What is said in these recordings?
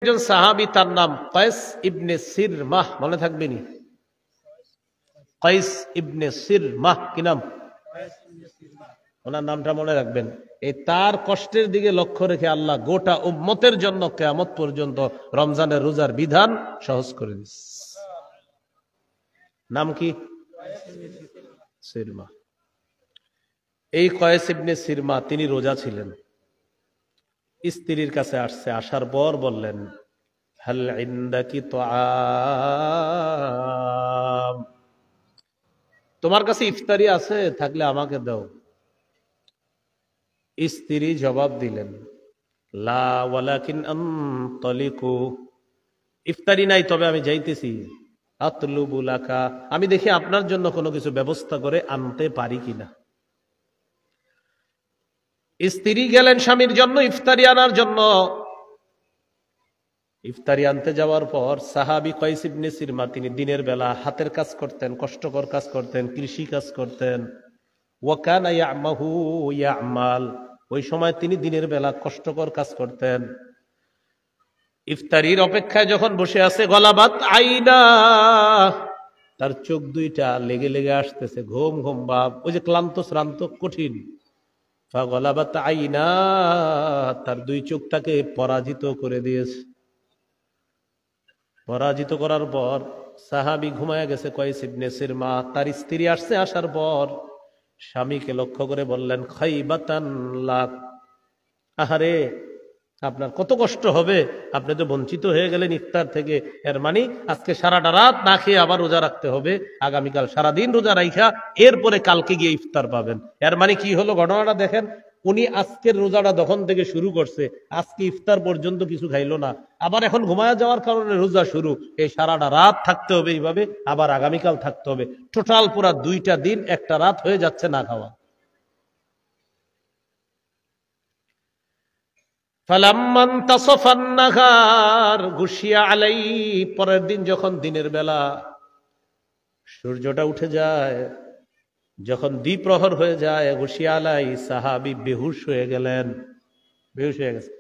একজন সাহাবী, তার নাম কায়েস ইবনে সিরমাহ, মনে থাকবে নি? কায়েস ইবনে সিরমাহ, কি নাম? ওনার নামটা মনে রাখবেন। এই তার কষ্টের দিকে লক্ষ্য রেখে আল্লাহ গোটা উম্মতের জন্য কিয়ামত পর্যন্ত রমজানের রোজার বিধান সহজ করে দিয়েছে। নাম কি? সিরমা। এই কায়েস ইবনে সিরমা তিনি রোজা ছিলেন। স্ত্রীর কাছে আসছে, আসার পর বললেন, হাল ইনদাকি তুআম, তোমার কাছে ইফতারি আছে? থাকলে আমাকে দাও। স্ত্রী জবাব দিলেন, লা ওয়ালাকিন আনতালিকু, ইফতারি নাই, তবে আমি যাইতেছি। আতলুবু লাকা, আমি দেখি আপনার জন্য কোনো কিছু ব্যবস্থা করে আনতে পারি কিনা। স্ত্রী গেলেন স্বামীর জন্য ইফতারি আনার জন্য। ইফতারি আনতে যাওয়ার পর সাহাবী কায়েস ইবনে সিরমা তিনি দিনের বেলা হাতের কাজ করতেন, কষ্টকর কাজ করতেন, কৃষি কাজ করতেন। ওয়া কানা ইয়ামাহু ইয়ামাল, ওই সময় তিনি দিনের বেলা কষ্টকর কাজ করতেন। ইফতারির অপেক্ষায় যখন বসে আছে, গলাবাত আইনা, তার চোখ দুইটা লেগে লেগে আসতেছে, ঘুম ঘুম ভাব, ওই যে ক্লান্ত শ্রান্ত কঠিন। গলাবাত আইনা, তার দুই চোখ তাকে পরাজিত করে দিয়েছে। পরাজিত করার পর সাহাবী ঘুমায় গেছে কায়েস ইবনে সিরমা। তার স্ত্রী আসছে, আসার পর স্বামীকে লক্ষ্য করে বললেন, খাইবাতান লাক, আহারে আপনার কত কষ্ট হবে, আপনি তো বঞ্চিত হয়ে গেলেন ইফতার থেকে। এর মানে আজকে সারাটা রাত না খেয়ে আবার রোজা রাখতে হবে, আগামীকাল সারাদিন রোজা রাখা, এরপরে কালকে গিয়ে ইফতার পাবেন। এর মানে কি হলো ঘটনাটা দেখেন, উনি আজকের রোজাটা তখন থেকে শুরু করছে, আজকে ইফতার পর্যন্ত কিছু খাইলো না, আবার এখন ঘুমায়া যাওয়ার কারণে রোজা শুরু, এই সারাটা রাত থাকতে হবে, এইভাবে আবার আগামীকাল থাকতে হবে, টোটাল পুরা 2টা দিন একটা রাত হয়ে যাচ্ছে না খাওয়া। পরের দিন যখন দিনের বেলা সূর্যটা উঠে যায়, যখন দ্বিপ্রহর হয়ে যায়, গুশিয়া আলাই, সাহাবী বেহুশ হয়ে গেলেন। বেহুশ হয়ে গেছে,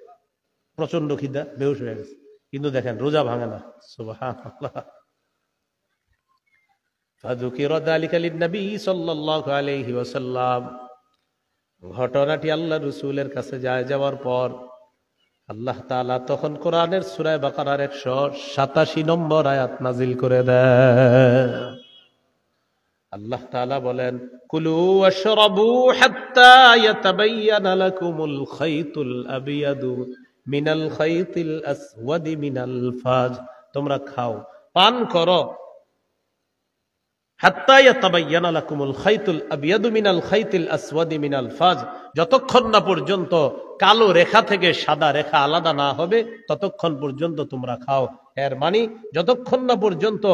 প্রচন্ড খিদা, বেহুশ হয়ে গেছে, কিন্তু দেখেন রোজা ভাঙে না। সুবহানাল্লাহ। ফাযুকিরা যালিকা লিন-নবী সাল্লাল্লাহু আলাইহি ওয়াসাল্লাম, ঘটনাটি আল্লাহ রাসূলের কাছে যাওয়ার পর আল্লাহ তাআলা তখন কোরআনের সূরা বাকারার 187 নম্বর আয়াত নাজিল করে দেন। আল্লাহ তাআলা বলেন, কুলু ওয়াশরাবু হাত্তা ইয়াতাবায়ানা লাকুমুল খাইতুল আবিয়াদু মিনাল খাইতিল আসওয়াদি মিনাল ফাজ, তোমরা খাও পান করো, হাত্তা ইয়াতাবায়ানা লাকুমুল খাইতুল আবিয়াদু মিনাল খাইতিল আসওয়াদি মিনাল ফাজ, যতক্ষণ না পর্যন্ত কালো রেখা থেকে সাদা রেখা আলাদা না হবে ততক্ষণ পর্যন্ত তোমরা খাও। এর মানে যতক্ষণ না পর্যন্ত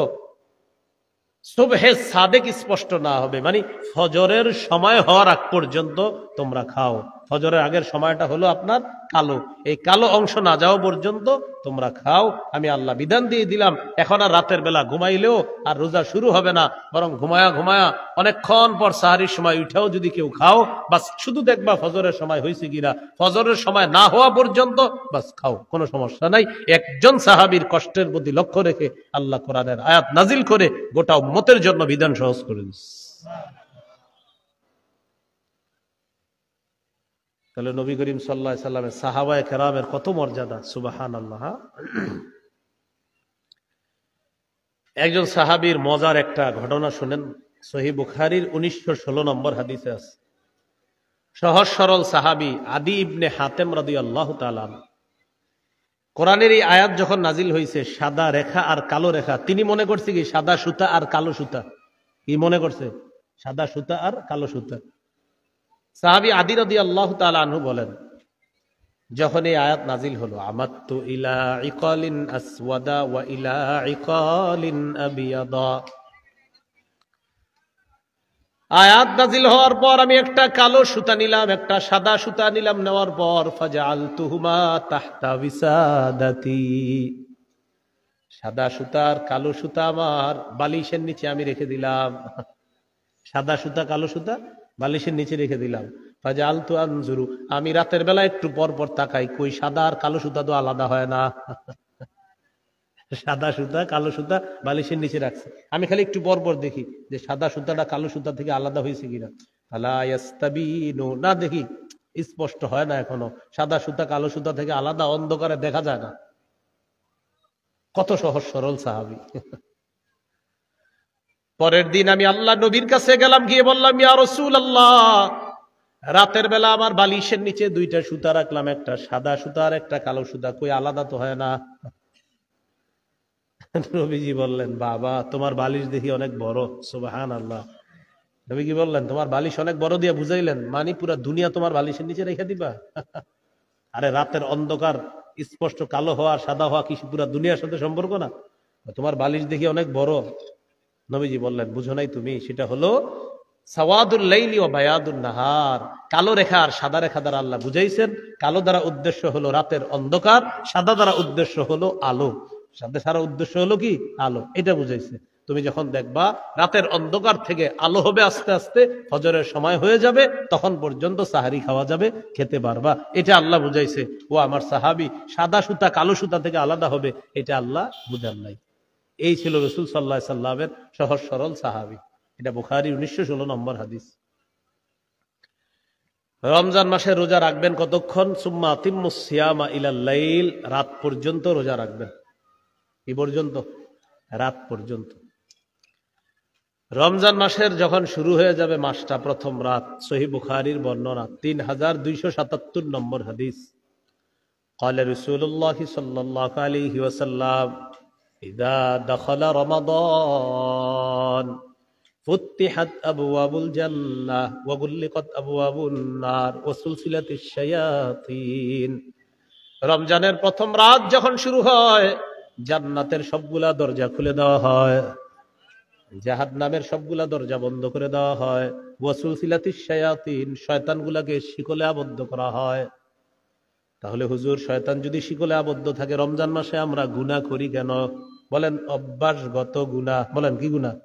সুবহে সাদেক স্পষ্ট না হবে, মানে ফজরের সময় হওয়ার আগ পর্যন্ত তোমরা খাও। ফজরের আগের সময়টা হলো আপনার কালো, এই কালো অংশ না যাওয়া পর্যন্ত তোমরা খাও। আমি আল্লাহ বিধান দিয়ে দিলাম, এখন আর রাতের বেলা ঘুমাইলেও আর রোজা শুরু হবে না, বরং ঘুমায়া ঘুমায়া অনেকক্ষণ পর সাহারির সময় উঠাও যদি কেউ খাও, বাস শুধু দেখবা ফজরের সময় হয়েছে কিনা, ফজরের সময় না হওয়া পর্যন্ত বাস খাও, কোনো সমস্যা নাই। একজন সাহাবীর কষ্টের প্রতি লক্ষ্য রেখে আল্লাহ কোরআনের আয়াত নাজিল করে গোটা উম্মতের জন্য বিধান সহজ করে দিচ্ছে। তাহলে নবী করিম সাল্লাল্লাহু আলাইহি সাল্লামের সাহাবায়ে কেরামের কত মর্যাদা, সুবহানাল্লাহ। একজন সাহাবীর মজার একটা ঘটনা শুনেন, সহিহ বুখারীর 1916 নম্বর হাদিসে আছে। সহজ সরল সাহাবী আদি ইবনে হাতেম রাদিয়াল্লাহু তাআলা, কোরআনের এই আয়াত যখন নাজিল হয়েছে, সাদা রেখা আর কালো রেখা, তিনি মনে করছে কি সাদা সুতা আর কালো সুতা, কি মনে করছে? সাদা সুতা আর কালো সুতা। সাহাবী আদি রাদিয়াল্লাহু তাআলা আনহু বলেন, যখন এই আয়াত নাজিল হলো, আমাত্তু ইলা ইকালিন আসওয়াদা ওয়া ইলা ইকালিন আবিয়াদা, আয়াত নাজিল হওয়ার পর আমি একটা কালো সুতা নিলাম, একটা সাদা সুতা নিলাম, নেওয়ার পর ফাজআলতুহুমা তাহতা বিসাদাতি, সাদা সুতা আর কালো সুতা আমার বালিশের নিচে আমি রেখে দিলাম। সাদা সুতা কালো সুতা বালিশের নিচে রেখে দিলাম। ফাজআলতু আনজুরু, আমি রাতের বেলা একটু পর পর তাকাই, কই সাদা আর কালো সুতা তো আলাদা হয় না। সাদা সুতা কালো সুতা বালিশের নিচে রাখছে। আমি খালি একটু বর্বর দেখি যে সাদা সুতাটা কালো সুতা থেকে আলাদা হয়েছে কিনা। আলা ইয়াস্তাবিনু, না দেখি স্পষ্ট হয় না এখনো, সাদা সুতা কালো সুতা থেকে আলাদা অন্ধকারে দেখা যায় না। কত সহজ সরল সাহাবী। পরের দিন আমি আল্লাহ নবীর কাছে গেলাম, গিয়ে বললাম, ইয়া রাসূলুল্লাহ, রাতের বেলা আমার বালিশের নিচে দুইটা সুতা রাখলাম, একটা সাদা সুতা আর একটা কালো সুতা, কই আলাদা তো হয় না। নবীজি বললেন, বাবা তোমার বালিশ দেখি অনেক বড়। সুবহানাল্লাহ। নবী কি বললেন, তোমার বালিশ অনেক বড় দিয়ে বুঝাইলেন, মানে পুরা দুনিয়া তোমার বালিশের নিচে রেখে দিবা? আরে রাতের অন্ধকার স্পষ্ট কালো হওয়া সাদা হওয়া কি পুরা দুনিয়ার সাথে সম্পর্ক না? তোমার বালিশ দেখি অনেক বড়। নবীজি বললেন, বুঝো নাই তুমি, সেটা হলো সাওয়াদুল লাইলি ওয়া বায়াদুন নাহার, কালো রেখা আর সাদা রেখা দ্বারা আল্লাহ বুঝাইছেন। কালো দ্বারা উদ্দেশ্য হলো রাতের অন্ধকার, সাদা দ্বারা উদ্দেশ্য হলো আলো। সারা উদ্দেশ্য হলো কি? আলো, এটা বুঝাইছে। তুমি যখন দেখবা রাতের অন্ধকার থেকে আলো হবে আস্তে আস্তে, ফজরের সময় হয়ে যাবে, তখন পর্যন্ত সাহারি খাওয়া যাবে, খেতে পারবা, এটা আল্লাহ বুঝাইছে। ও আমার সাহাবী, সাদা সুতা কালো সুতা থেকে আলাদা হবে, এটা আল্লাহ বুঝান নাই। এই ছিল রাসূল সাল্লাল্লাহু আলাইহি সাল্লামের সহজ সরল সাহাবী। এটা বুখারী 1916 নম্বর হাদিস। রমজান মাসে রোজা রাখবেন কতক্ষণ? সুম্মা আতিম্মুস সিয়ামা ইলাল লাইল, রাত পর্যন্ত রোজা রাখবেন। কি পর্যন্ত? রাত পর্যন্ত। রমজান মাসের যখন শুরু হয়ে যাবে মাসটা, প্রথম রাত, সহিহ বুখারীর বর্ণনা 3277 নম্বর হাদিস। قال رسول الله صلى الله عليه وسلم إذا دخل رمضان فتحت أبواب الجنة وغلقت أبواب النار وسلسلت الشياطين। রমজানের প্রথম রাত যখন শুরু হয়, জান্নাতের সবগুলা দরজা খুলে দেওয়া হয়, জাহান্নামের সবগুলা দরজা বন্ধ করে দেওয়া হয়, ওয়াসুলসিলাতিশ শায়াতিন, শয়তানগুলাকে শিকলে আবদ্ধ করা হয়। তাহলে হুজুর, শয়তান যদি শিকলে আবদ্ধ থাকে, রমজান মাসে আমরা গুনাহ করি কেন? বলেন, অভ্যাসগত গুনাহ। বলেন, কি গুনাহ?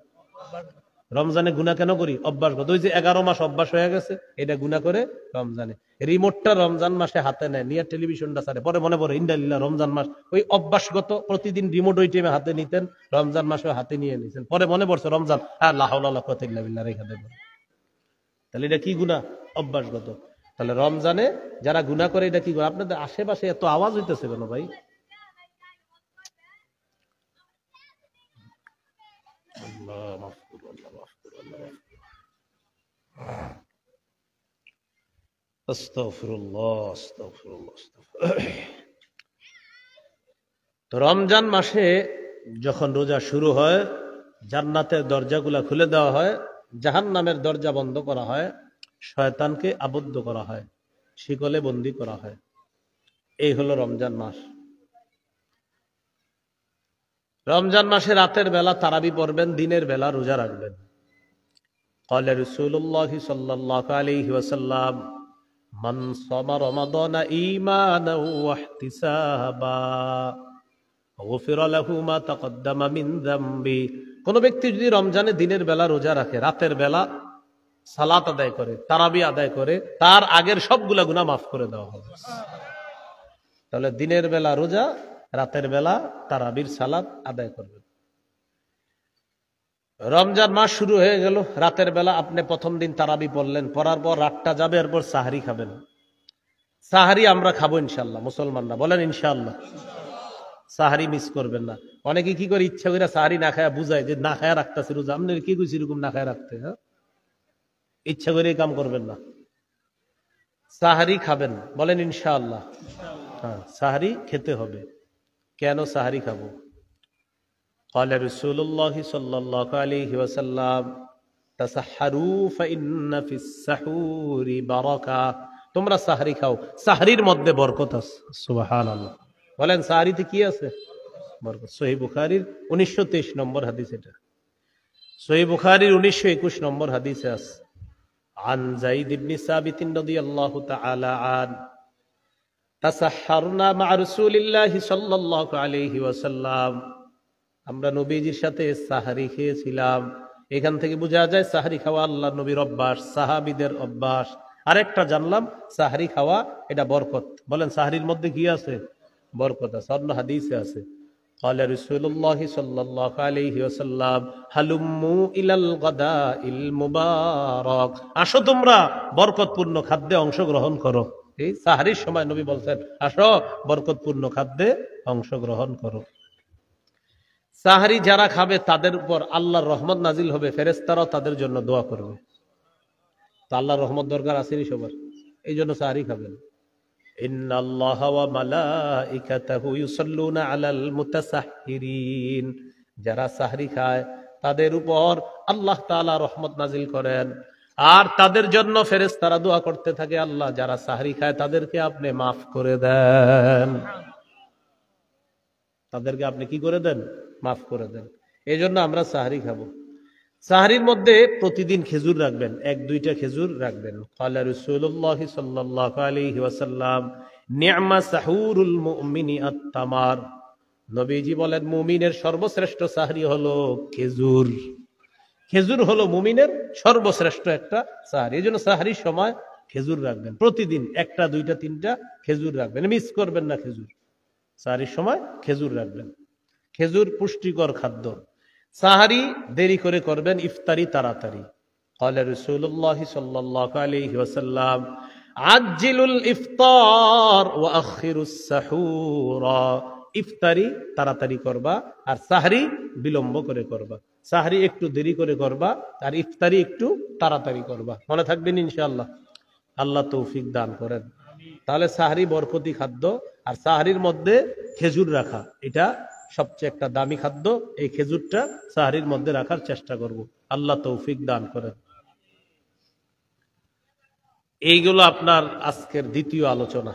রমজানে গুনাহ কেন করি? অভ্যাসগত। ওই যে 11 মাস অভ্যাস হয়ে গেছে, এটা গুনাহ করে রমজানে। রিমোটটা রমজান মাসে হাতে নেয়, নিয়ে টেলিভিশনটা ছাড়ে, পরে মনে পড়ে ইন্দালিল্লাহ রমজান মাস, ওই অভ্যাসগত প্রতিদিন রিমোট ওই টাইমে হাতে নিতেন, রমজান মাসে হাতে নিয়ে নিতেন, পরে মনে পড়ছে রমজান, লা হাওলা ওয়ালা কুওয়াতা ইল্লা বিল্লাহ রেখে দেবেন। তাহলে এটা কি গুনাহ? অভ্যাসগত। তাহলে রমজানে যারা গুনাহ করে, এটা কি গুনাহ? আপনাদের আশেপাশে এত আওয়াজ হইতেছে কেন ভাই? আল্লাহ মাফ করুন, আল্লাহ মাফ করুন, আল্লাহ মাফ করুন। আস্তাগফিরুল্লাহ, আস্তাগফিরুল্লাহ, আস্তাগফিরুল্লাহ। তো রমজান মাসে যখন রোজা শুরু হয়, জান্নাতের দরজাগুলা খুলে দেওয়া হয়, জাহান্নামের দরজা বন্ধ করা হয়, শয়তানকে আবদ্ধ করা হয়, শিকলে বন্দী করা হয়। এই হলো রমজান মাস। রমজান মাসে রাতের বেলা তারাবি পড়বেন, দিনের বেলা রোজা রাখবেন। قال رسول الله صلى الله عليه وسلم من صام رمضان إيمانا واحتسابا غفر له ما تقدم من ذنبه। কোন ব্যক্তি যদি রমজানে দিনের বেলা রোজা রাখে, রাতের বেলা সালাত আদায় করে, তারাবি আদায় করে, তার আগের সবগুলা গুনাহ মাফ করে দেওয়া হবে। তাহলে দিনের বেলা রোজা, রাতের বেলা তারাবির সালাত আদায় করবেন। রমজান মাস শুরু হয়ে গেল, রাতের বেলা আপনি প্রথম দিন তারাবি পড়লেন, পড়ার পর রাতটা যাবে, এরপর সাহারি খাবেন। সাহারি আমরা খাবো ইনশাল্লাহ, মুসলমানরা বলেন ইনশাল্লাহ। সাহারি মিস করবেন না। অনেকে কি করে ইচ্ছা করে সাহারি না খায়া বুঝায় যে না খায়া রাখতেছে রোজা। আপনি কি কইছি এরকম না খায়া রাখতে? হ্যাঁ, ইচ্ছা করে কাম করবেন না, সাহারি খাবেন, বলেন ইনশাআল্লাহ। হ্যাঁ, সাহারি খেতে হবে। কেন সাহারি খাবো? قال رسول الله صلى الله عليه وسلم تسحروا فإن في السحور بركة। তোমরা সাহারি খাও, সাহারির মধ্যে বরকত আছে। সুবহানাল্লাহ। বলেন, সাহারিতে কি আছে? বরকত। সহিহ বুখারীর 1923 নম্বর হাদিস এটা। সহিহ বুখারীর 1921 নম্বর হাদিসে আছে, عن زيد بن ثابت رضي الله تعالى عنه تسحرنا مع رسول الله صلى الله عليه وسلم। আমরা নবীজির সাথে সাহারি খেয়েছিলাম। এখান থেকে বোঝা যায় সাহারি খাওয়া আল্লাহর নবীর অভ্যাস, সাহাবীদের অভ্যাস। আরেকটা জানলাম, সাহারি খাওয়া এটা বরকত। বলেন, সাহারির মধ্যে কি আছে? বরকত আছে। অন্য হাদিসে আছে, قال رسول الله صلى الله عليه وسلم হালুম্মু ইলাল গাদাইল মুবারাক, আসো তোমরা বরকতপূর্ণ খাদ্যে অংশগ্রহণ করো। এই সাহরির সময় নবী বলছেন আসো বরকতপূর্ণ খাদ্যে অংশগ্রহণ করো। সাহরি যারা খাবে তাদের উপর আল্লাহর রহমত নাজিল হবে, ফেরেশতারাও তাদের জন্য দোয়া করবে। তো আল্লাহর রহমত দরকার আসেনি সবার, এই জন্য সাহরি খাবেন। ইন্নাল্লাহা ওয়া মালাইকাতাহু ইউসাল্লুনা আলাল মুতাসাহহিরিন, যারা সাহরি খায় তাদের উপর আল্লাহ তাআলা রহমত নাজিল করেন, আর তাদের জন্য ফেরেশতারা দোয়া করতে থাকে, আল্লাহ যারা সাহরি খায় তাদেরকে আপনি মাফ করে দেন, তাদেরকে আপনি কি করে দেন, মাফ করে দেন। এই জন্য আমরা সাহরি খাবো। সাহরির মধ্যে প্রতিদিন খেজুর রাখবেন, 1-2টা খেজুর রাখবেন। ক্বালা রাসূলুল্লাহ সাল্লাল্লাহু আলাইহি ওয়াসাল্লাম নি'মা সাহুরুল মুমিনি আত-তামার, নবীজি বলেন মুমিনের সর্বশ্রেষ্ঠ সাহরি হলো খেজুর। খেজুর হলো মুমিনের সর্বশ্রেষ্ঠ একটা সাহরি। এই জন্য সাহরির সময় খেজুর রাখবেন, প্রতিদিন 1টা 2টা 3টা খেজুর রাখবেন, মিস করবেন না খেজুর। সাহরির সময় খেজুর রাখবেন। খেজুর পুষ্টিকর খাদ্য। সাহারি দেরি করে করবেন, ইফতারি তাড়াতাড়ি। ক্বালা রাসূলুল্লাহ সাল্লাল্লাহু আলাইহি ওয়াসাল্লাম আজ্জিলুল ইফতার ওয়া আখিরুস সাহুর, ইফতারি তাড়াতাড়ি করবা আর সাহরি বিলম্ব করে করবা। সাহরি একটু দেরি করে করবা আর ইফতারি একটু তাড়াতাড়ি করবা। মনে থাকবেন ইনশাআল্লাহ। আল্লাহ তৌফিক দান করেন। তাহলে সাহরি বরকতি খাদ্য, আর সাহরির মধ্যে খেজুর রাখা এটা সবচেয়ে একটা দামি খাদ্য। এই খেজুরটা সাহরির মধ্যে রাখার চেষ্টা করব, আল্লাহ তৌফিক দান করেন। এইগুলো আপনার আজকের দ্বিতীয় আলোচনা।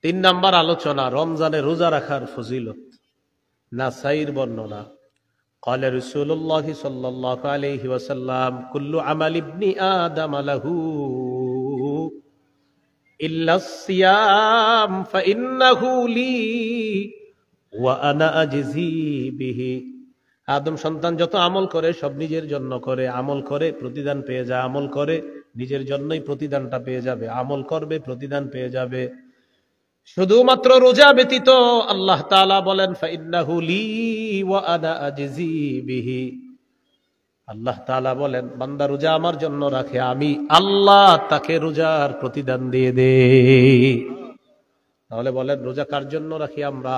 3 নাম্বার আলোচনা রমজানে রোজা রাখার ফজিলত। নাসাইর বর্ণনা। ক্বালা রাসূলুল্লাহ সাল্লাল্লাহু আলাইহি ওয়াসাল্লাম কুল্লু আমাল ইবনি আদম লাহু ইল্লাস সিয়াম ফাইন্নাহু লি ওয়া আনা আজজি বিহি। আদম সন্তান যত আমল করে সব নিজের জন্য করে, আমল করে প্রতিদান পেয়ে যায়, আমল করে নিজের জন্যই প্রতিদানটা পেয়ে যাবে, আমল করবে প্রতিদান পেয়ে যাবে। শুধুমাত্র রোজা ব্যতীত আল্লাহ তাআলা বলেন ফাইন্নাহু লি ওয়া আনা আজজি বিহি। আল্লাহ তাআলা বলেন বান্দা রোজা আমার জন্য রাখে, আমি আল্লাহ তাকে রোজার প্রতিদান দিয়ে দেই। তাহলে বলেন রোজা কার জন্য রাখি আমরা?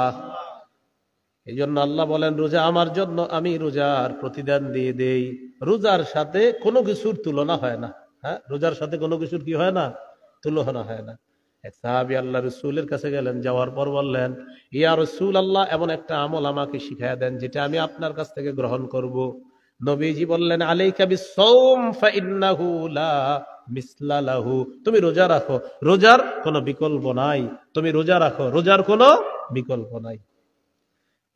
এই জন্য আল্লাহ বলেন রোজা আমার জন্য, আমি রোজার প্রতিদান দিয়ে দেই। রোজার সাথে কোনো কিছুর তুলনা হয় না। হ্যাঁ, রোজার সাথে কোনো কিছুর কি হয় না, তুলনা হয় না। এক সাহাবী আল্লাহ রাসূলের কাছে গেলেন, যাওয়ার পর বললেন ইয়া রাসূলুল্লাহ, এমন একটা আমল আমাকে শিখায়া দেন যেটা আমি আপনার কাছ থেকে গ্রহণ করব। নবীজি বললেন আলাইকা বিস-সাওম ফাইন্নাহু লা মিসলা লাহু, তুমি রোজা রাখো, রোজার কোনো বিকল্প নাই। তুমি রোজা রাখো, রোজার কোনো বিকল্প নাই।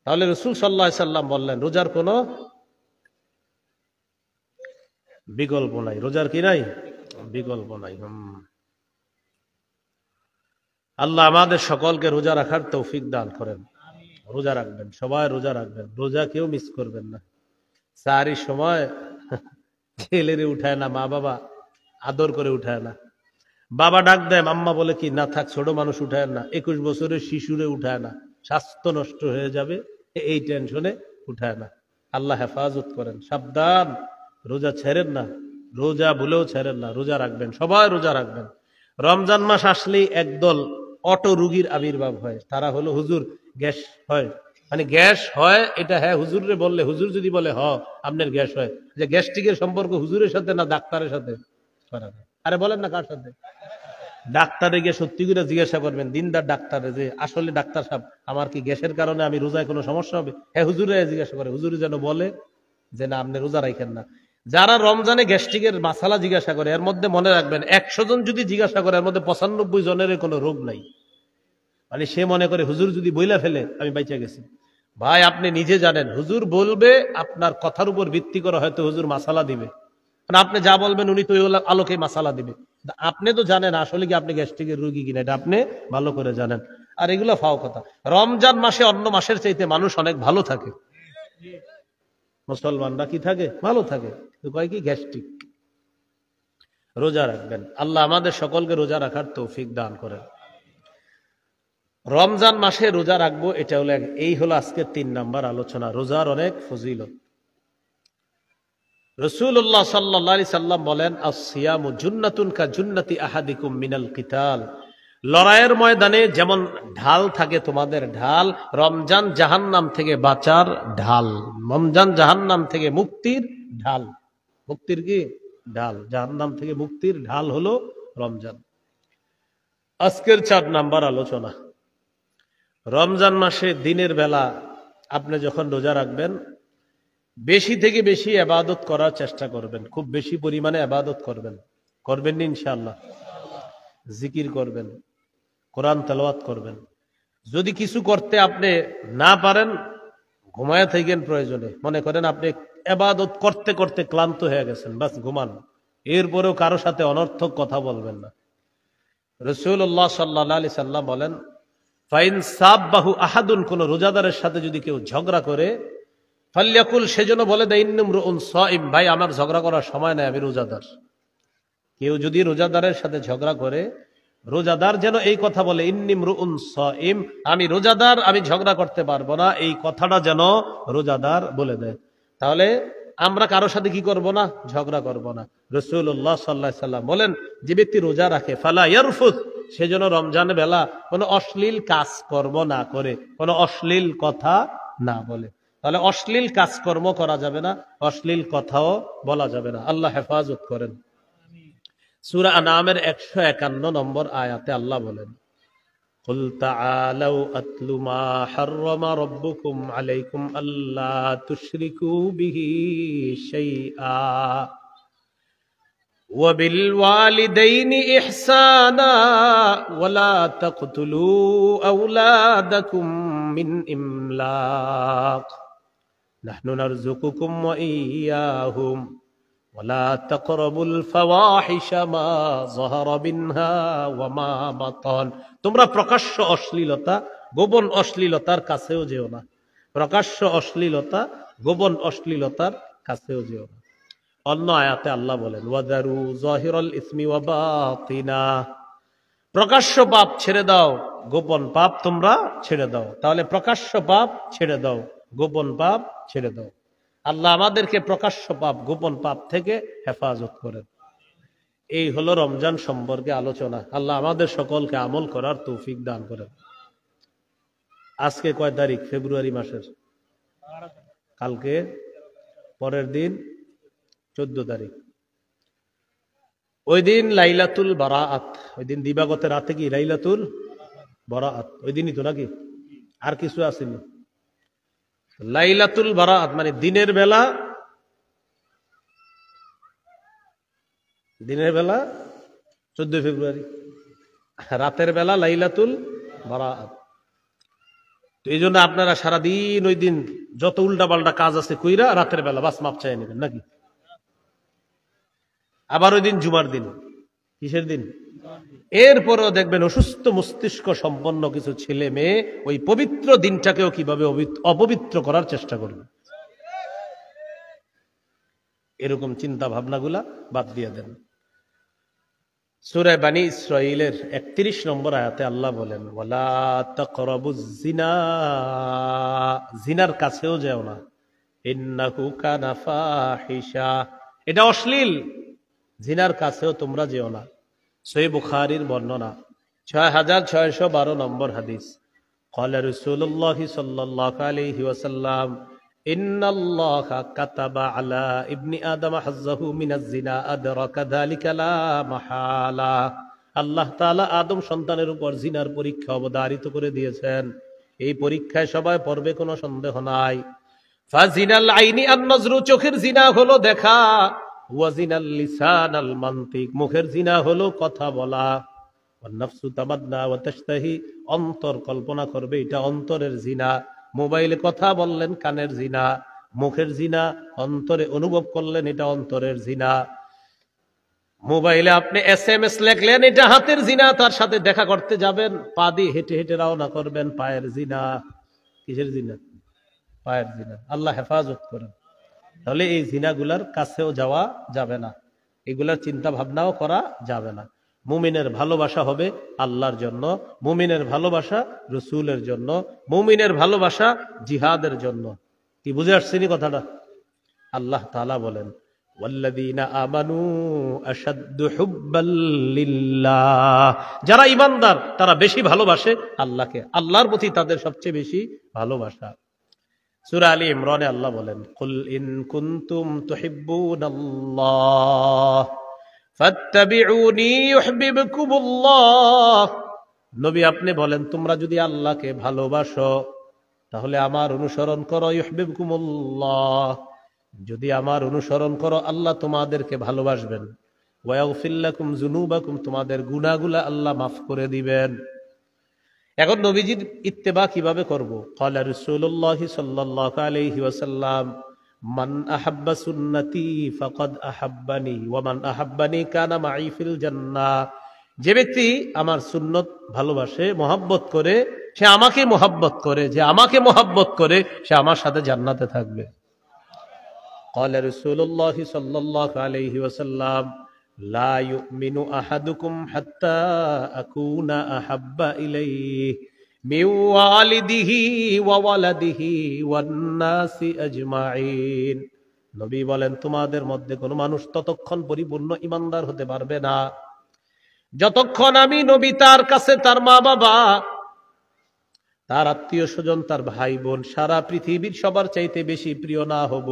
তাহলে রাসূল সাল্লাল্লাহু আলাইহি সাল্লাম বললেন রোজার কোনো বিকল্প নাই। রোজার কি নাই? বিকল্প নাই। আল্লাহ আমাদের সকলকে রোজা রাখার তৌফিক দান করেন। রোজা রাখবেন, সবাই রোজা রাখবেন, রোজা কেউ মিস করবেন না। সাহরির সময় ছেলেরে উঠায় না, মা বাবা আদর করে উঠায় না। বাবা ডাক দেয়, আম্মা বলে কি না থাক, ছোট মানুষ উঠায় না। 21 বছরের শিশুরে উঠায় না, স্বাস্থ্য নষ্ট হয়ে যাবে এই টেনশনে উঠায় না। আল্লাহ হেফাজত করেন। সাবধান, রোজা ছেড়েন না, রোজা ভুলেও ছেড়েন না, রোজা রাখবেন, সবাই রোজা রাখবেন। রমজান মাস আসলেই একদল অটো রুগীর আবির্ভাব হয়। তারা হলো হুজুর গ্যাস হয়, মানে গ্যাস হয় এটা হ্যাঁ হুজুরে বললে, হুজুর যদি বলে হ আপনার গ্যাস হয়, যে গ্যাস্ট্রিকের সম্পর্ক হুজুরের সাথে না ডাক্তারের সাথে? আরে বলেন না কার সাথে? ডাক্তারে গিয়ে সত্যি করে জিজ্ঞাসা করবেন, দিনদার ডাক্তারে, যে আসলে ডাক্তার সাহেব আমার কি গ্যাসের কারণে আমি রোজায় কোনো সমস্যা হবে? হ্যাঁ হুজুরে জিজ্ঞাসা করে, হুজুরে যেন বলে যে না আপনি রোজা রাখেন না। যারা রমজানে গ্যাস্ট্রিকের মাসালা জিজ্ঞাসা করে এর মধ্যে মনে রাখবেন 100 জন যদি জিজ্ঞাসা করে এর মধ্যে 95 জনের কোনো রোগ নাই। মানে সে মনে করে হুজুর যদি বইলা ফেলে আমি বাইচা গেছি। ভাই আপনি নিজে জানেন হুজুর বলবে, আপনার কথার উপর ভিত্তি করে হয়তো হুজুর মাসালা দিবে, মানে আপনি যা বলবেন উনি তো আলোকে মাসালা দিবে। আপনি তো জানেন আসলে কি আপনি গ্যাস্ট্রিকের রোগী কিনা, এটা আপনি ভালো করে জানেন। আর এগুলো ফাও কথা। রমজান মাসে অন্য মাসের চাইতে মানুষ অনেক ভালো থাকে, মুসলমানরা কি থাকে, ভালো থাকে। কয় কি গ্যাস্ট্রিক। রোজা রাখবেন, আল্লাহ আমাদের সকলকে রোজা রাখার তৌফিক দান করেন। রমজান মাসে রোজা রাখবো, এটা হলো এই হলো আজকে 3 নাম্বার আলোচনা, রোজার অনেক ফজিলত। রাসূলুল্লাহ সাল্লাল্লাহু আলাইহি সাল্লাম বলেন, আস-সিয়ামু জুন্নাতুন কা জুন্নাতি আহাদিকুম মিনাল কিতাল। লড়াইয়ের ময়দানে যেমন ঢাল থাকে তোমাদের ঢাল, রমজান জাহান্নাম থেকে বাঁচার ঢাল, রমজান জাহান্নাম থেকে মুক্তির ঢাল। মুক্তির কি ঢাল? জাহান্নাম থেকে মুক্তির ঢাল হলো রমজান। আজকের 4 নাম্বার আলোচনা, রমজান মাসে দিনের বেলা আপনি যখন রোজা রাখবেন, বেশি থেকে বেশি ইবাদত করার চেষ্টা করবেন, খুব বেশি পরিমাণে ইবাদত করবেন। করবেন ইনশাআল্লাহ? জিকির করবেন, কোরআন তেলাওয়াত করবেন। যদি কিছু করতে আপনি না পারেন, ঘুমায় থাকেন প্রয়োজনে। মনে করেন আপনি ইবাদত করতে করতে ক্লান্ত হয়ে গেছেন, বাস ঘুমান। এরপরেও কারো সাথে অনর্থক কথা বলবেন না। রাসূলুল্লাহ সাল্লাল্লাহু আলাইহি সাল্লাম বলেন, ফাইন সাববাহু আহাদুন, কোন রোজাদারের সাথে যদি কেউ ঝগড়া করে, ফাল্যাকুল, সেজন্য বলে দেয়, ইন্নুমরুন সাইম, ভাই আমার ঝগড়া করার সময় নাই, আমি রোজাদার। কেউ যদি রোজাদারের সাথে ঝগড়া করে, রোজাদার যেন এই কথা বলে, ইন্নিমরুন সাইম, আমি রোজাদার, আমি ঝগড়া করতে পারবো না, এই কথাটা যেন রোজাদার বলে দেয়। তাহলে আমরা কারোর সাথে কি করব না? ঝগড়া করব না। রাসূলুল্লাহ সাল্লাল্লাহু আলাইহি সাল্লাম বলেন, যে ব্যক্তি রোজা রাখে, ফালা ইয়ারফুস, সেজন্য রমজান বেলা কোনো অশ্লীল কাজকর্ম না করে, কোনো অশ্লীল কথা না বলে। তাহলে অশ্লীল কাজকর্ম করা যাবে না, অশ্লীল কথাও বলা যাবে না। আল্লাহ হেফাজত করেন। সূরা আনামের 151 নম্বর আয়াতে আল্লাহ বলেন, কুল তাআলাউ আতলু মা হাররামা রাব্বুকুম আলাইকুম আল্লা তুশরিকু বিহি শাইআ ওয়া বিল ওয়ালিদাইনি ইহসানা ওয়া লা তাকতুলু আওলাদাকুম মিন ইমলাক নাহনু নারযুকুকুম ওয়া ইয়্যাহুম ওয়ালা তাকরাবুল ফাওয়াহিশা মা যাহারা মিনহা ওয়া মা বাতান। তোমরা প্রকাশ্য অশ্লীলতা, গোপন অশ্লীলতার কাছেও যেও না। প্রকাশ্য অশ্লীলতা, গোপন অশ্লীলতার কাছেও যেও না। অন্য আয়াতে আল্লাহ বলেন, ওয়াদারু যাহিরাল ইসমি ওয়া বাতিনা, প্রকাশ্য পাপ ছেড়ে দাও, গোপন পাপ তোমরা ছেড়ে দাও। তাহলে প্রকাশ্য পাপ ছেড়ে দাও, গোপন পাপ ছেড়ে দাও। আল্লাহ আমাদেরকে প্রকাশ্য পাপ, গোপন পাপ থেকে হেফাজত করেন। এই হলো রমজান সম্পর্কে আলোচনা। আল্লাহ আমাদের সকলকে আমল করার তৌফিক দান করেন। আজকে কয় তারিখ? ফেব্রুয়ারি মাসের। কালকে, পরের দিন 14 তারিখ। ওই দিন লাইলাতুল বারাআত, ওই দিন দিবাগত রাতে কি লাইলাতুল বারাআত, ওই দিনই তো নাকি? আর কিছু আসেনি? লাইলাতুল বারাআত মানে দিনের বেলা, দিনের বেলা 14 ফেব্রুয়ারি, রাতের বেলা লাইলাতুল বারাআত। তো এই জন্য আপনারা সারাদিন ওই দিন যত উল্টা পাল্টা কাজ আছে কইরা রাতের বেলা বাস মাপ চাই নেবেন নাকি? আবার ওই দিন জুমার দিন। কিসের দিন? এরপরেও দেখবেন অসুস্থ মস্তিষ্ক সম্পন্ন কিছু ছেলে মেয়ে ওই পবিত্র দিনটাকেও কিভাবে অপবিত্র করার চেষ্টা করবে। এরকম চিন্তা ভাবনাগুলা বাদ দিয়ে দেন। সূরা বানী ইসরাঈলের 31 নম্বর আয়াতে আল্লাহ বলেন, ওয়ালা তাকরাবুজ জিনা, জিনার কাছেও যেও না, ইন্নাহু কানা ফাহিশা, এটা অশ্লীল, জিনার কাছেও তোমরা যেও না। সহিহ বুখারীর বর্ণনা 6612 নম্বর হাদিস, ক্বালা রাসূলুল্লাহ সাল্লাল্লাহু আলাইহি ওয়াসাল্লাম, ইন্নাল্লাহা কাতাবা আলা ইবনি আদম হাজ্জাহু মিনাজ জিনা আদরাকা যালিকা লা মাহালা। আল্লাহ তাআলা আদম সন্তানের উপর জিনার পরীক্ষা অবধারিত করে দিয়েছেন। এই পরীক্ষায় সবাই পড়বে, কোনো সন্দেহ নাই। ফাজিনাল আইনি আন-নজরু, চোখের জিনা হলো দেখা, ওয়াজিনাল লিসান আল মান্তিক, মুখের জিনা হলো কথা বলা, ওয়ান-নাফসু তামান্না ওয়া তাশতাহি, অন্তর কল্পনা করবে, এটা অন্তরের জিনা। মোবাইলে কথা বললেন, কানের জিনা। মুখের জিনা অন্তরে অনুভব করলেন, এটা অন্তরের জিনা। মোবাইলে আপনি SMS লেখলেন, এটা হাতের জিনা। তার সাথে দেখা করতে যাবেন, পা দিয়ে হেঁটে হেঁটে রওনা করবেন, পায়ের জিনা। কিসের জিনা? পায়ের জিনা। আল্লাহ হেফাজত করেন। তাহলে এই জিনাগুলার কাছেও যাওয়া যাবে না, এগুলার চিন্তা ভাবনাও করা যাবে না। মুমিনের ভালোবাসা হবে আল্লাহর জন্য, মুমিনের ভালোবাসা রসুলের জন্য, মুমিনের ভালোবাসা জিহাদের জন্য। কি বুঝে আসছেনি কথাটা? আল্লাহ তাআলা বলেন ওয়াল্লাযীনা আমানু আশাদ্দু হুব্বাল লিল্লাহ, যারা ঈমানদার তারা বেশি ভালোবাসে আল্লাহকে, আল্লাহর প্রতি তাদের সবচেয়ে বেশি ভালোবাসা। সূরা আলী ইমরানে আল্লাহ বলেন কুল ইন কুনতুম তুহিব্বুনাল্লাহ ফাত্তাবিউনি ইউহিব্বুকুমুল্লাহ। নবী আপনি বলেন তোমরা যদি আল্লাহকে ভালোবাসো তাহলে আমার অনুসরণ করো, ইউহিব্বুকুমুল্লাহ, যদি আমার অনুসরণ করো আল্লাহ তোমাদেরকে ভালোবাসবেন, ওয়া ইয়াগফির লাকুম যুনুবাকুম, তোমাদের গুনাহগুলো আল্লাহ মাফ করে দিবেন। এখন নবীজির ইত্তেবা কিভাবে করব? ক্বালা রাসূলুল্লাহ সাল্লাল্লাহু আলাইহি ওয়াসাল্লাম মান আহাব্বা সুন্নতি ফাকাদ আহাব্বানি ওয়া মান আহাব্বানি কানা মাই ফিল জান্নাহ। যে ব্যক্তি আমার সুন্নত ভালোবাসে, মহব্বত করে, সে আমাকে মহব্বত করে, যে আমাকে মহব্বত করে সে আমার সাথে জান্নাতে থাকবে। ক্বালা রাসূলুল্লাহ সাল্লাল্লাহু আলাইহি ওয়াসাল্লাম লা ইউমিনু আহাদুকুম হাত্তা আকুনা আহাব্বা ইলাইহি মিন ওয়ালিদিহি ওয়া ওয়ালাদিহি ওয়ান নাসি আজমাইন। নবী বলেন তোমাদের মধ্যে কোনো মানুষ ততক্ষণ পরিপূর্ণ ঈমানদার হতে পারবে না যতক্ষণ আমি নবী তার কাছে তার মা বাবা, তার আত্মীয় স্বজন, তার ভাই বোন, সারা পৃথিবীর সবার চাইতে বেশি প্রিয় না হব,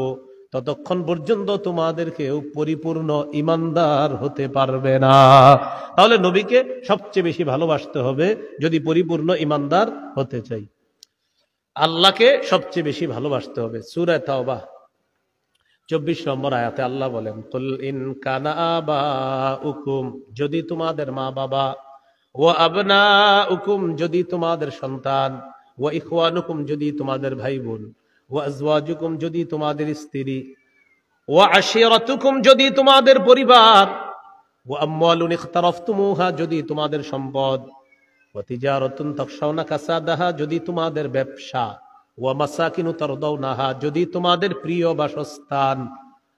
ততক্ষণ পর্যন্ত তোমাদেরকেও পরিপূর্ণ ঈমানদার হতে পারবে না। তাহলে নবীকে সবচেয়ে বেশি ভালোবাসতে হবে যদি পরিপূর্ণ ঈমানদার হতে চাই। আল্লাহকে সবচেয়ে বেশি ভালোবাসতে হবে। সূরা তাওবা 24 নম্বর আয়াতে আল্লাহ বলেন কুল ইন কানা আবাউকুম, যদি তোমাদের মা বাবা, ওয়া আবনাউকুম, যদি তোমাদের সন্তান, ওয়া ইখওয়ানুকুম, যদি তোমাদের ভাই বোন, ওয়া আজওয়াজুকুম, যদি তোমাদের স্ত্রী, ওয়া আশিরাতুকুম, যদি তোমাদের পরিবার, ওয়া আমওয়ালুন ইখতারাফতুমুহা, যদি তোমাদের সম্পদ, ওয়া তিজারাতুন তাখশাউনা কাসাদাহা, যদি তোমাদের ব্যবসা, ওয়া মাসাকিনু তারদাউনাহা, যদি তোমাদের প্রিয় বাসস্থান,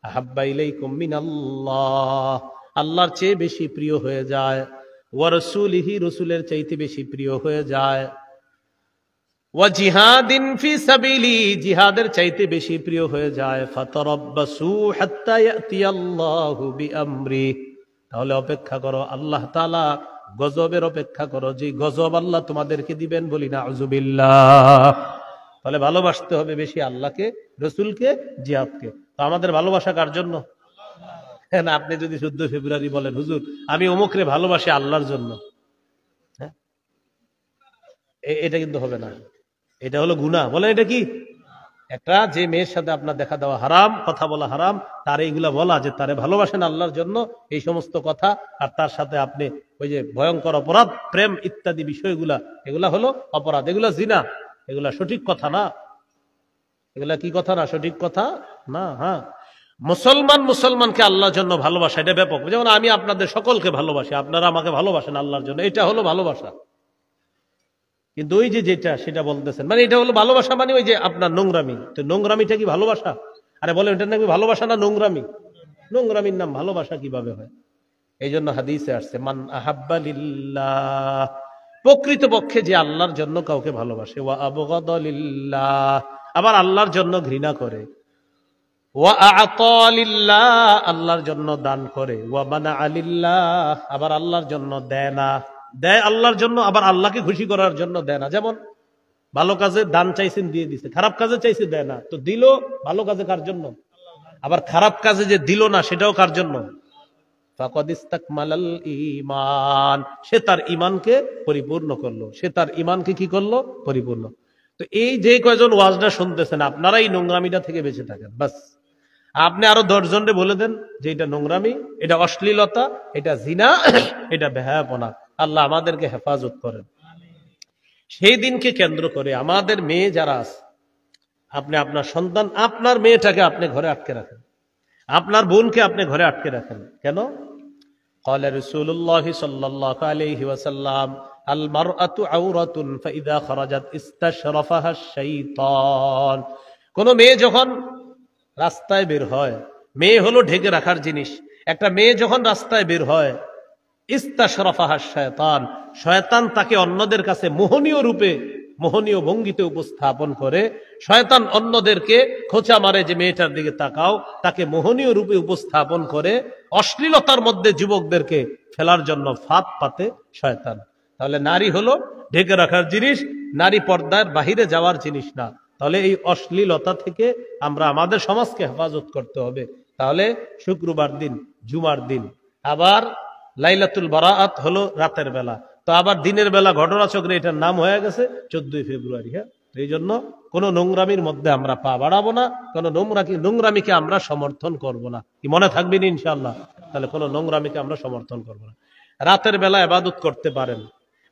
আহাব্বা ইলাইকুম মিনাল্লাহ, আল্লাহর চেয়ে বেশি প্রিয় হয়ে যায়, ওয়া রাসূলিহি, রাসূলের চাইতে বেশি প্রিয় হয়ে যায়, ওয়া জিহাদিন ফি সাবিলি, জিহাদের চাইতে বেশি প্রিয় হয়ে যায়, ফাতারাব্বাসু হাত্তা ইয়াতিয়াল্লাহু বিআমরি, তাহলে অপেক্ষা করো, আল্লাহ তাআলা গজবের অপেক্ষা করো, যে গজব আল্লাহ তোমাদেরকে দিবেন, বলি নাউযুবিল্লাহ। তাহলে ভালোবাসতে হবে বেশি আল্লাহকে, রাসূলকে, জিহাদকে। তো আমাদের ভালোবাসা কার জন্য? না, আপনি যদি 14 ফেব্রুয়ারি বলেন হুজুর আমি অমুকরে ভালোবাসি আল্লাহর জন্য, হ্যাঁ, এটা কিন্তু হবে না, এটা হলো গুনাহ। বলেন এটা কি? একটা যে মেয়ের সাথে আপনার দেখা দেওয়া হারাম, কথা বলা হারাম, তার এইগুলা বলা যে তারে ভালোবাসেন আল্লাহর জন্য, এই সমস্ত কথা, আর তার সাথে আপনি ওই যে ভয়ঙ্কর অপরাধ, প্রেম ইত্যাদি বিষয়গুলা, এগুলা হলো অপরাধ, এগুলা জিনা, এগুলা সঠিক কথা না, এগুলা কি কথা না, সঠিক কথা না। হ্যাঁ, মুসলমানকে আল্লাহর জন্য ভালোবাসা, এটা ব্যাপক। যেমন আমি আপনাদের সকলকে ভালোবাসি, আপনারা আমাকে ভালোবাসেন আল্লাহর জন্য, এটা হলো ভালোবাসা। কিন্তু ওই যে যেটা সেটা বলতেছেন, মানে এটা হলো ভালোবাসা, মানে ওই যে আপনার নোংরামি। তো নোংরামিটা কি ভালোবাসা? আরে বলেন এটা নাকি ভালোবাসা না নোংরামি? নোংরামির নাম ভালোবাসা কিভাবে হয়? এই জন্য হাদিসে আসছে মান আহাব্বা লিল্লাহ, প্রকৃতপক্ষে যে আল্লাহর জন্য কাউকে ভালোবাসে, ওয়া আবগাদা লিল্লাহ, আবার আল্লাহর জন্য ঘৃণা করে, ওয়া আ'তা লিল্লাহ, আল্লাহর জন্য দান করে, ওয়া মানা'a লিল্লাহ, আবার আল্লাহর জন্য দেয় না, দেয় আল্লাহর জন্য, আবার আল্লাহকে খুশি করার জন্য দেয় না। যেমন ভালো কাজে দান চাইছেন, দিয়ে দিছে, খারাপ কাজে চাইছে, দেয় না, তো দিল ভালো কাজে কার জন্য? আবার খারাপ কাজে যে দিল না সেটাও কার জন্য? ফাকাদ ইসতাকমালাল ঈমান, সে তার ঈমানকে পরিপূর্ণ করলো, সে তার ঈমানকে কি করলো? পরিপূর্ণ। তো এই যে কয়জন ওয়াজটা শুনতেছেন, আপনারা এই নোংরামিটা থেকে বেঁচে থাকেন, বাস। আপনি আরো 10 জনকে বলে দেন যে এটা নোংরামি, এটা অশ্লীলতা, এটা জিনা, এটা বেহায়াপনা। আল্লাহ আমাদেরকে হেফাজত করেন। সেই দিনকে কেন্দ্র করে আমাদের মেয়ে যারা আছে, আপনি আপনার সন্তান, আপনার মেয়েটাকে আপনি ঘরে আটকে রাখেন, আপনার বোনকে আপনি ঘরে আটকে রাখেন। কেন? ক্বালা রাসূলুল্লাহ সাল্লাল্লাহু আলাইহি ওয়াসাল্লাম আল মারআতু আওরাতুন ফাইযা খারাজাত ইস্তাশরাফাহা শাইতান। কোন মেয়ে যখন রাস্তায় বের হয়, মেয়ে হলো ঢেকে রাখার জিনিস। একটা মেয়ে যখন রাস্তায় বের হয়, ইস্তাশরাফাহা শায়তান, শয়তান তাকে অন্যদের কাছে মোহনীয় রূপে, মোহনীয় ভঙ্গিতে উপস্থাপন করে। শয়তান অন্যদেরকে খোঁচা মারে যে মেয়েটার দিকে তাকাও, তাকে মোহনীয় রূপে উপস্থাপন করে অশ্লীলতার মধ্যে যুবকদেরকে ফেলার জন্য ফাঁদ পাতে শয়তান। তাহলে নারী হলো ঢেকে রাখার জিনিস, নারী পর্দার বাহিরে যাওয়ার জিনিস না। তাহলে এই অশ্লীলতা থেকে আমরা আমাদের সমাজকে হেফাজত করতে হবে। তাহলে শুক্রবার দিন, জুমার দিন, আবার লাইলাতুল বারাআত হলো রাতের বেলা, তো আবার দিনের বেলা ঘটনাচক্রে এটার নাম হয়ে গেছে 14 ফেব্রুয়ারি। হ্যাঁ, এই জন্য কোনো নোংরামির মধ্যে আমরা পা বাড়াবো না, কোনো নোংরামিকে আমরা সমর্থন করব না। কি মনে থাকবেন ইনশাআল্লাহ? তাহলে কোনো নোংরামিকে আমরা সমর্থন করব না। রাতের বেলা ইবাদত করতে পারেন,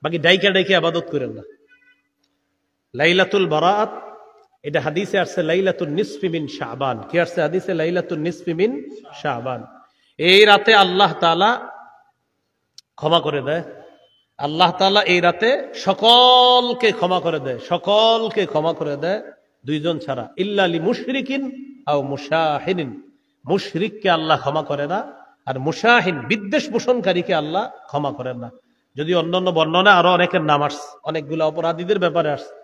বাকি ডাইকা ডাইকে ইবাদত করেন না। লাইলাতুল বারাআত এটা হাদিসে আসছে লাইলাতুন নিসফি মিন শাবান। কি আসছে হাদিসে? লাইলাতুন নিসফি মিন শাবান। এই রাতে আল্লাহ তাআলা ক্ষমা করে দেয়। আল্লাহ তাআলা এই রাতে সকলকে ক্ষমা করে দেয়, সকলকে ক্ষমা করে দেয়, দুইজন ছাড়া। ইল্লা লি মুশরিকিন আও মুশাহিনিন, মুশরিককে আল্লাহ ক্ষমা করে না, আর মুশাহিন বিদ্বেষ পোষণকারীকে আল্লাহ ক্ষমা করেন না। যদি অন্যান্য বর্ণনা আরো অনেকের নাম আসছে, অনেকগুলো অপরাধীদের ব্যাপারে আসছে,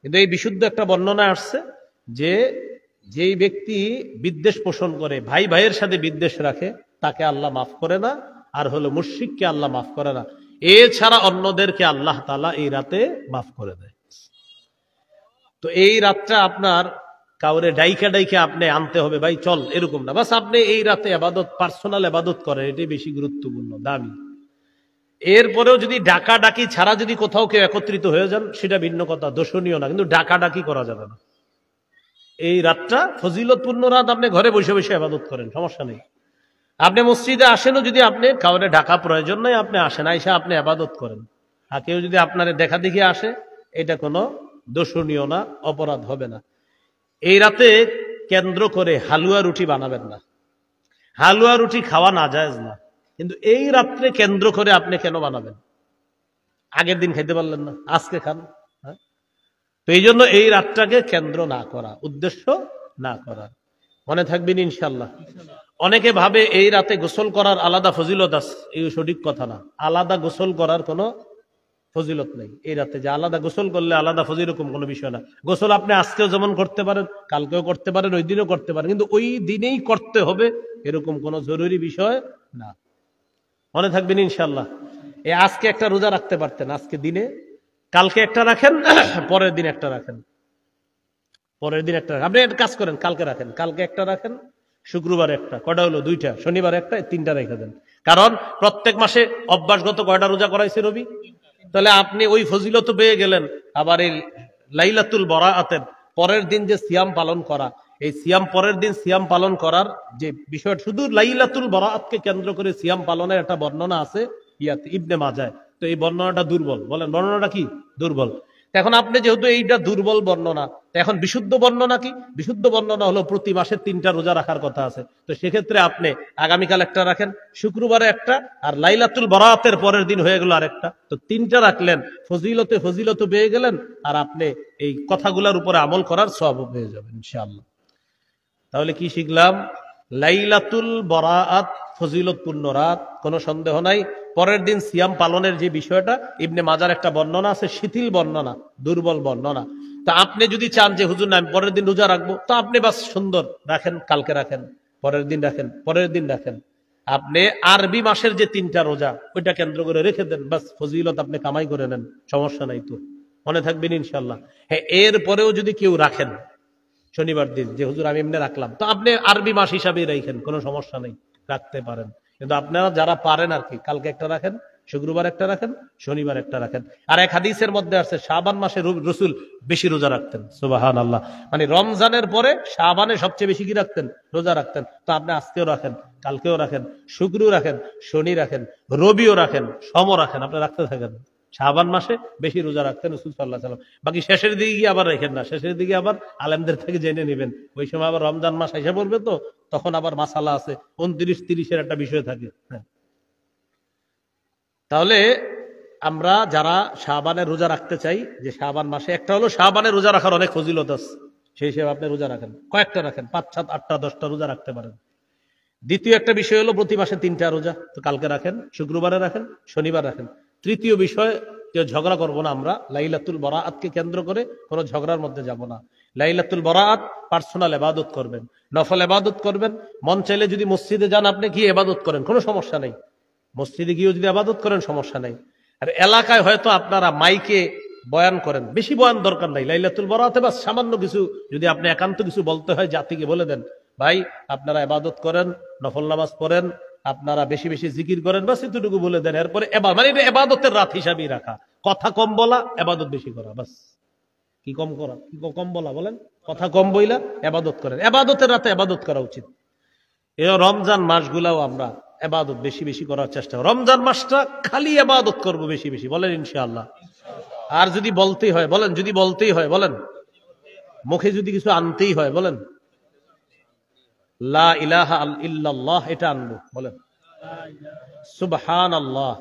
কিন্তু এই বিশুদ্ধ একটা বর্ণনা আসছে যে যেই ব্যক্তি বিদ্বেষ পোষণ করে, ভাই ভাইয়ের সাথে বিদ্বেষ রাখে, তাকে আল্লাহ মাফ করে না। আর হলো মুশরিককে আল্লাহ মাফ করে না। এছাড়া অন্যদেরকে আল্লাহ তাআলা এই রাতে মাফ করে দেয়। তো এই রাতটা আপনার কাউরে ডাইকা ডাইকা আপনি আনতে হবে, ভাই চল, এরকম না। বাস আপনি এই রাতে ইবাদত, পার্সোনাল ইবাদত করেন, এটাই বেশি গুরুত্বপূর্ণ, দামি। এরপরেও যদি ডাকা ডাকি ছাড়া যদি কোথাও কেউ একত্রিত হয়ে যান, সেটা ভিন্ন কথা, দোষণীয় না, কিন্তু ডাকা ডাকি করা যাবে না। এই রাতটা ফজিলতপূর্ণ রাত, আপনি ঘরে বসে বসে ইবাদত করেন, সমস্যা নেই। আপনি মসজিদে আসেনও, যদি আপনি কাউরে ডাকা প্রয়োজন নাই, আপনি আসেন, আইসা আপনি ইবাদত করেন। আর কেউ যদি আপনার দেখা দেখে আসে, এটা কোনো দোষণীয় না, অপরাধ হবে না। এই রাতে কেন্দ্র করে হালুয়া রুটি বানাবেন না। হালুয়া রুটি খাওয়া নাজায়েজ না, কিন্তু এই রাত্রে কেন্দ্র করে আপনি কেন বানাবেন? আগের দিন খাইতে পারলেন না, আজকে খান। হ্যাঁ, তো এই জন্য এই রাতটাকে কেন্দ্র না করা, উদ্দেশ্য না করা। মনে থাকবেন ইনশাল্লাহ। অনেকে ভাবে এই রাতে গোসল করার আলাদা ফজিলত আছে, এই সঠিক কথা না। আলাদা গোসল করার কোনো ফজিলত নেই এই রাতে, যে আলাদা গোসল করলে আলাদা ফজিল, এরকম কোনো বিষয় না। গোসল আপনি আজকেও যেমন করতে পারেন, কালকেও করতে পারেন, ওই দিনও করতে পারেন, কিন্তু ওই দিনেই করতে হবে এরকম কোনো জরুরি বিষয় না। মনে থাকবেন ইনশাল্লাহ। এই আজকে একটা রোজা রাখতে পারতেন, আজকে দিনে, কালকে একটা রাখেন, পরের দিন একটা রাখেন, পরের দিন একটা রাখেন। আপনি একটা কাজ করেন, কালকে রাখেন, কালকে একটা রাখেন, শুক্রবার একটা, কয়টা হলো? 2টা, শনিবার একটা, 3টা রেখে দেন। কারণ প্রত্যেক মাসে অভ্যাসগত কয়টা রোজা করাইছে রবি? তাহলে আপনি ওই ফজিলত পেয়ে গেলেন। আবার এই লাইলাতুল বারাআতের পরের দিন যে সিয়াম পালন করা, এই সিয়াম পরের দিন সিয়াম পালন করার যে বিষয়টা, শুধু লাইলাতুল বারাআতকে কেন্দ্র করে সিয়াম পালনের একটা বর্ণনা আছে ইয়াতে ইবনে মাজায়। তো এই বর্ণনাটা দুর্বল। বলেন বর্ণনাটা কি? দুর্বল। এখন আপনি যেহেতু এইটা দুর্বল বর্ণনা, এখন বিশুদ্ধ বর্ণনা কি? বিশুদ্ধ বর্ণনা হলো প্রতি মাসে 3টা রোজা রাখার কথা আছে। তো সেক্ষেত্রে আপনি আগামীকাল একটা রাখেন, শুক্রবারে একটা, আর লাইলাতুল বারাআতের পরের দিন হয়ে গেল আরেকটা। তো 3টা রাখলেন, ফজিলত পেয়ে গেলেন, আর আপনি এই কথাগুলোর উপরে আমল করার সওয়াব পেয়ে যাবেন ইনশাআল্লাহ। তাহলে কি শিখলাম? লাইলাতুল বারাআত ফজিলতপূর্ণ রাত, কোনো সন্দেহ নাই। পরের দিন সিয়াম পালনের যে বিষয়টা, ইবনে মাজার একটা বর্ণনা আছে, শিথিল বর্ণনা, দুর্বল বর্ণনা। তা আপনি যদি চান যে হুজুর না আমি পরের দিন রোজা রাখবো, তো আপনি বাস সুন্দর রাখেন, কালকে রাখেন, পরের দিন রাখেন, পরের দিন রাখেন। আপনি আরবি মাসের যে 3টা রোজা, ওইটা কেন্দ্র করে রেখে দেন, বাস ফজিলত আপনি কামাই করে নেন, সমস্যা নাই। তো মনে থাকবেন ইনশাল্লাহ। হ্যাঁ, এর পরেও যদি কেউ রাখেন শনিবার দিন, যে হুজুর আমি এমনি রাখলাম, তো আপনি আরবি মাস হিসাবে রাখেন, কোনো সমস্যা নেই, রাখতে পারেন। কিন্তু আপনারা যারা পারেন আর কি, কালকে একটা রাখেন, শুক্রবার একটা রাখেন, শনিবার একটা রাখেন। আর এক হাদিসের মধ্যে আছে শাবান মাসে রাসূল বেশি রোজা রাখতেন, সুবহানাল্লাহ। মানে রমজানের পরে শাবানে সবচেয়ে বেশি কি রাখতেন? রোজা রাখতেন। তো আপনি আজকেও রাখেন, কালকেও রাখেন, শুক্র রাখেন, শনি রাখেন, রবিও রাখেন, সোমও রাখেন, আপনি রাখতে থাকেন। শাবান মাসে বেশি রোজা রাখতেন রাসূল সাল্লাল্লাহু আলাইহি ওয়াসাল্লাম। বাকি শেষের দিকে গিয়ে আবার রাখেন না, শেষের দিকে আবার আলেমদের থেকে জেনে নেবেন। ওই সময় আবার রমজান মাস এসে পড়বে, তো তখন আবার মাসালা আছে, 29-30-এর একটা বিষয় থাকে। হ্যাঁ, তাহলে আমরা যারা শাবানের রোজা রাখতে চাই, যে শাবান মাসে একটা হলো শাবানের রোজা রাখার অনেক ফজিলত আছে, সেই হিসেবে আপনি রোজা রাখেন, কয়েকটা রাখেন, 5, 7, 8টা 10টা রোজা রাখতে পারেন। দ্বিতীয় একটা বিষয় হলো প্রতি মাসে 3টা রোজা, তো কালকে রাখেন, শুক্রবারে রাখেন, শনিবার রাখেন। তৃতীয় বিষয়, যে ঝগড়া করবো না আমরা, লাইলাতুল বারাআতকে কেন্দ্র করে কোনো ঝগড়ার মধ্যে যাব না। লাইলাতুল বারাআত পার্সোনাল ইবাদত করবেন, নফল ইবাদত করবেন। মন চাইলে যদি মসজিদে যান, আপনি গিয়ে ইবাদত করেন, কোনো সমস্যা নেই। মসজিদে গিয়েও যদি ইবাদত করেন সমস্যা নেই। আর এলাকায় হয়তো আপনারা মাইকে বয়ান করেন, বেশি বয়ান দরকার নাই। লাইলাতুল বারাআতে বাস সামান্য কিছু, যদি আপনি একান্ত কিছু বলতে হয় জাতিকে বলে দেন, ভাই আপনারা ইবাদত করেন, নফল নামাজ পড়েন, আপনারা বেশি বেশি জিকির করেন, বাস এতটুকু বলে দেন। এরপরে মানে এটা ইবাদতের রাত হিসাবেই রাখা, কথা কম বলা, ইবাদত বেশি করা, বাস। কি কম করা, কি কম বলা বলেন, কথা কম বইলা ইবাদত করেন। ইবাদতের রাতে ইবাদত করা উচিত। এই রমজান মাসগুলাও আমরা ইবাদত বেশি বেশি করার চেষ্টা, রমজান মাসটা খালি ইবাদত করব বেশি বেশি, বলেন ইনশাআল্লাহ। আর যদি বলতেই হয় বলেন, যদি বলতেই হয় বলেন, মুখে যদি কিছু আনতেই হয় বলেন, লা ইলাহা ইল্লাল্লাহ এটা আনবো, বলেন সুবহানাল্লাহ।